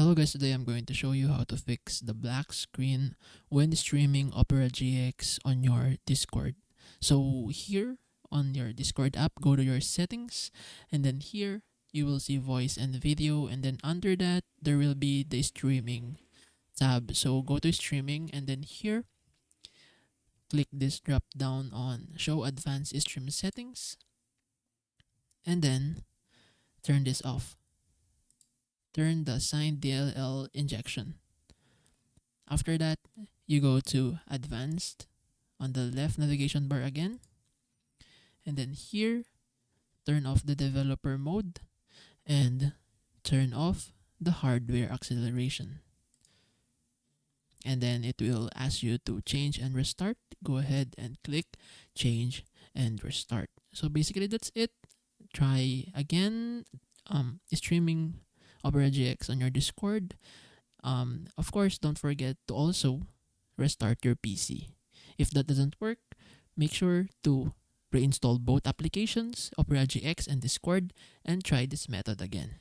Hello guys, today I'm going to show you how to fix the black screen when streaming Opera GX on your Discord. So here on your Discord app, go to your settings, and then here you will see voice and video, and then under that there will be the streaming tab. So go to streaming, and then here click this drop down on show advanced stream settings, and then turn this off. Turn the signed DLL injection. After that, you go to advanced on the left navigation bar again. And then here, turn off the developer mode and turn off the hardware acceleration. And then it will ask you to change and restart. Go ahead and click change and restart. So basically that's it. Try again streaming Opera GX on your Discord. Of course, don't forget to also restart your PC. If that doesn't work, make sure to reinstall both applications, Opera GX and Discord, and try this method again.